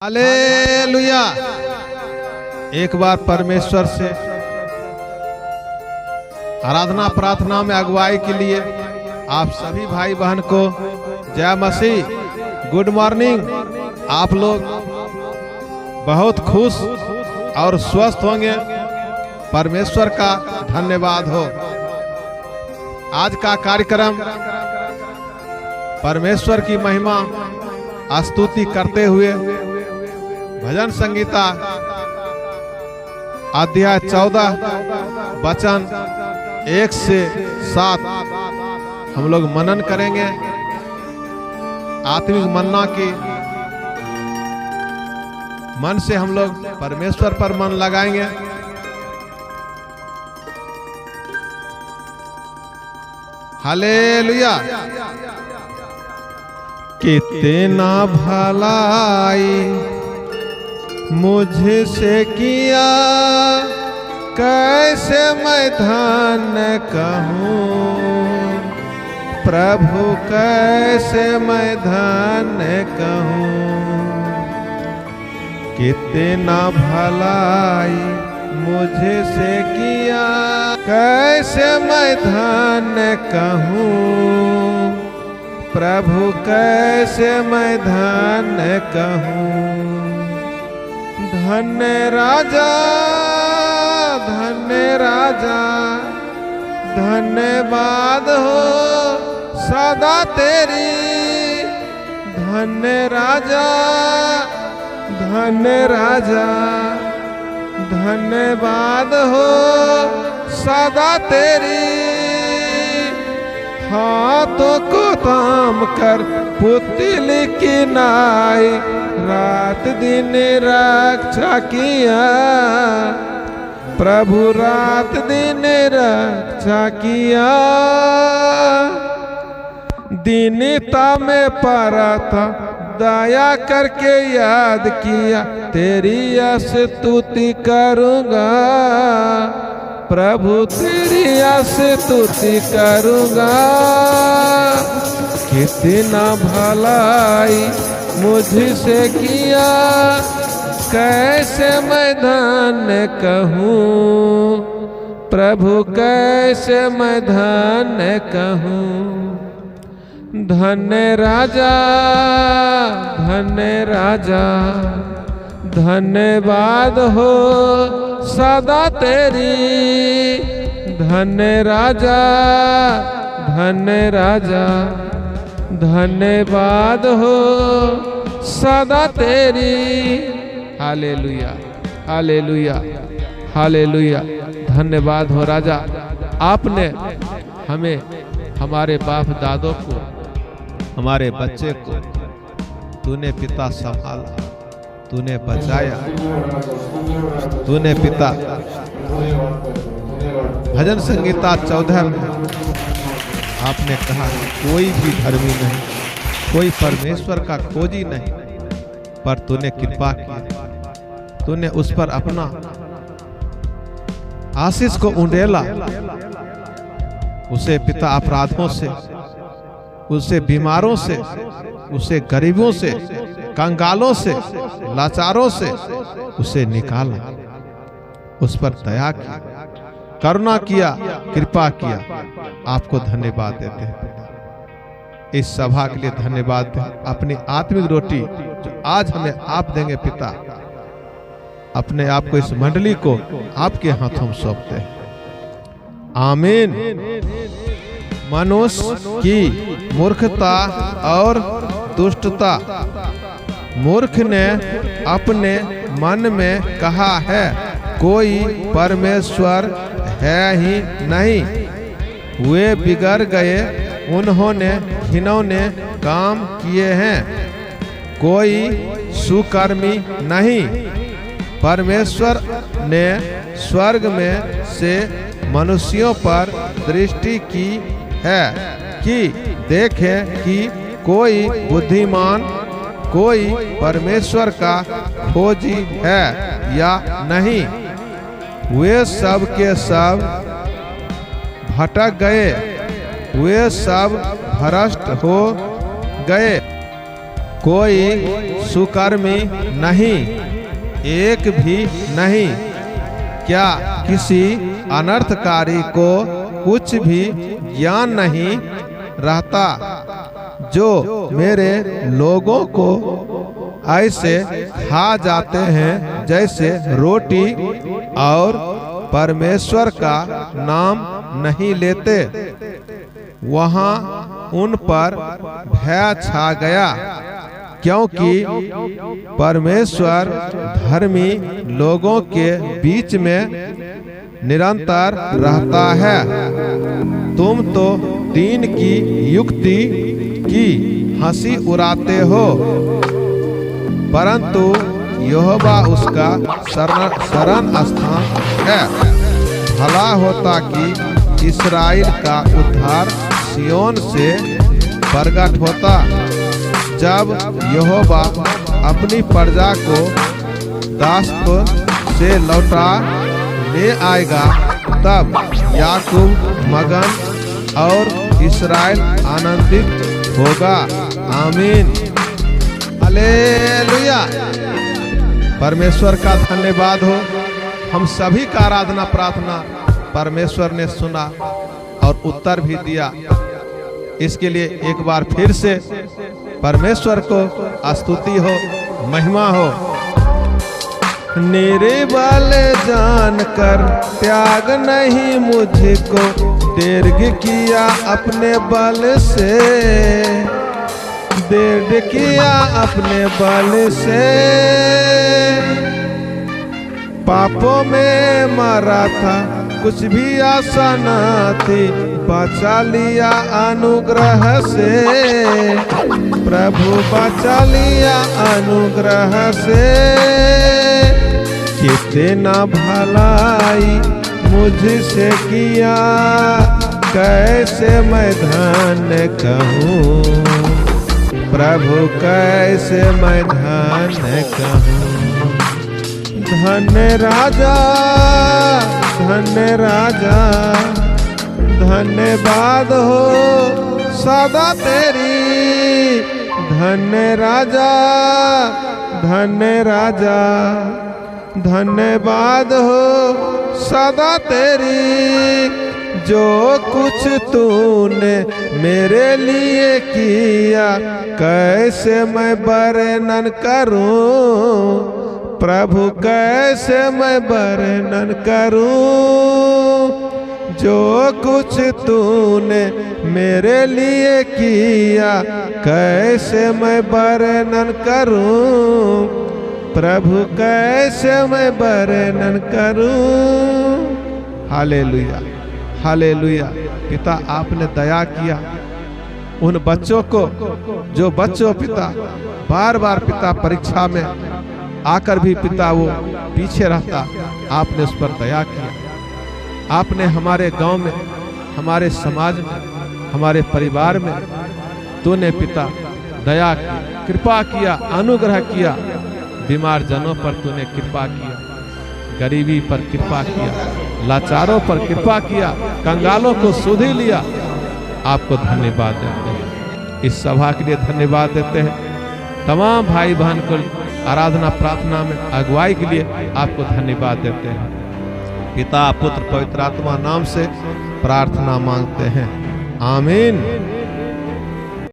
Hallelujah. एक बार परमेश्वर से आराधना प्रार्थना में अगुवाई के लिए आप सभी भाई बहन को जय मसीह, गुड मॉर्निंग। आप लोग बहुत खुश और स्वस्थ होंगे, परमेश्वर का धन्यवाद हो। आज का कार्यक्रम परमेश्वर की महिमा स्तुति करते हुए भजन संगीता अध्याय 14 वचन 1 से 7 हम लोग मनन करेंगे। आत्मिक मन्ना की मन से हम लोग परमेश्वर पर मन लगाएंगे। हालेलुया। कितना भलाई मुझसे किया, कैसे मैं धन्य कहूँ प्रभु, कैसे मैं धन्य कहूँ। कितना भलाई मुझसे किया, कैसे मैं धन्य कहूँ प्रभु, कैसे मैं धन्य कहूँ। धन्य राजा, धन्य राजा, धन्यवाद हो सदा तेरी। धन्य राजा, धन्य राजा, धन्यवाद हो सदा तेरी। हाथों को थाम कर पुतिल की नाई, रात दिन रक्षा किया प्रभु, रात दिन रक्षा किया। दीनता में पड़ा था, दया करके याद किया, तेरी स्तुति करूँगा प्रभु, तेरी स्तुति करूँगा। कितना भलाई मुझसे किया, कैसे मैं धन्य कहूँ प्रभु, कैसे मैं धन्य कहूँ। धन्य राजा, धन्य राजा, धन्यवाद हो सदा तेरी। धन्य राजा, धन्य राजा, धन्यवाद हो सदा तेरी। Hallelujah, hallelujah, hallelujah. धन्यवाद हो राजा, आपने हमें, हमारे बाप दादों को, हमारे बच्चे को तूने पिता संभाला, तूने बचाया, तूने पिता। भजन संगीता 14 में आपने कहा कोई भी धर्मी नहीं, कोई परमेश्वर का खोजी नहीं, पर तूने कृपा की, तूने उस पर अपना आशीष को उंडेला। उसे पिता अपराधों से, उसे बीमारों से, उसे गरीबों से, कंगालों से, लाचारों से उसे निकाला, उस पर दया की, करुणा किया, कृपा किया। आपको धन्यवाद देते हैं पिता। इस सभा के लिए धन्यवाद दें। अपनी आत्मिक रोटी जो आज हमें आप देंगे पिता, अपने आप को, इस मंडली को आपके हाथों में सौंपते हैं। आमीन। मनुष्य की मूर्खता और दुष्टता। मूर्ख ने अपने मन में कहा है, कोई परमेश्वर है ही नहीं। वे बिगड़ गए, उन्होंने घिनौने काम किए हैं, कोई सुकर्मी नहीं। परमेश्वर ने स्वर्ग में से मनुष्यों पर दृष्टि की है कि देखे कि कोई बुद्धिमान, कोई परमेश्वर का खोजी है या नहीं। वे सब के सब भटक गए, वे सब भ्रष्ट हो गए। कोई सुकर्मी नहीं, एक भी नहीं। क्या किसी अनर्थकारी को कुछ भी ज्ञान नहीं रहता? जो मेरे लोगों को ऐसे खा जाते हैं जैसे रोटी और परमेश्वर का नाम नहीं लेते। वहाँ उन पर भय छा गया, क्योंकि परमेश्वर धर्मी लोगों के बीच में निरंतर रहता है। तुम तो दीन की युक्ति की हंसी उड़ाते हो, परंतु यहोवा उसका शरण स्थान है। भला होता कि इस्राएल का उद्धार सिय्योन से प्रगट होता। जब यहोवा अपनी प्रजा को दासत्व से लौटा ले आएगा, तब याकूब मगन और इस्राएल आनंदित होगा। आमीन, हालेलुया। परमेश्वर का धन्यवाद हो। हम सभी का आराधना प्रार्थना परमेश्वर ने सुना और उत्तर भी दिया। इसके लिए एक बार फिर से परमेश्वर को स्तुति हो, महिमा हो। निर्बल जानकर त्याग नहीं मुझको, दीर्घ किया अपने बल से, दीर्घ किया अपने बल से। पापों में मरा था, कुछ भी आशा न थी, बचा लिया अनुग्रह से। प्रभु बचा लिया अनुग्रह से। कितना भलाई मुझसे किया, कैसे मैं धन्य कहूँ। प्रभु कैसे मैं धन्य कहूँ। धन्य राजा, धन्य राजा, धन्यवाद हो सदा तेरी। धन्य राजा, धन्य राजा, धन्यवाद हो सदा तेरी। जो कुछ तूने मेरे लिए किया, कैसे मैं वर्णन करूं। प्रभु कैसे मैं वर्णन करूं। जो कुछ तूने मेरे लिए किया, कैसे मैं वर्णन करूं। प्रभु कैसे मैं वर्णन करूं। Hallelujah, hallelujah. पिता आपने दया किया उन बच्चों को, जो बच्चों पिता बार बार पिता परीक्षा में आकर भी पिता वो पीछे रहता, आपने उस पर दया किया। आपने हमारे गांव में, हमारे समाज में, हमारे परिवार में तूने पिता दया की, कृपा किया, अनुग्रह किया। बीमार जनों पर तूने कृपा किया, गरीबी पर कृपा किया, लाचारों पर कृपा किया, कंगालों को सुधी लिया। आपको धन्यवाद देते हैं। इस सभा के लिए धन्यवाद देते हैं। तमाम भाई बहन को आराधना प्रार्थना में अगुवाई के लिए आपको धन्यवाद देते हैं। पिता पुत्र पवित्र आत्मा नाम से प्रार्थना मांगते हैं। आमीन।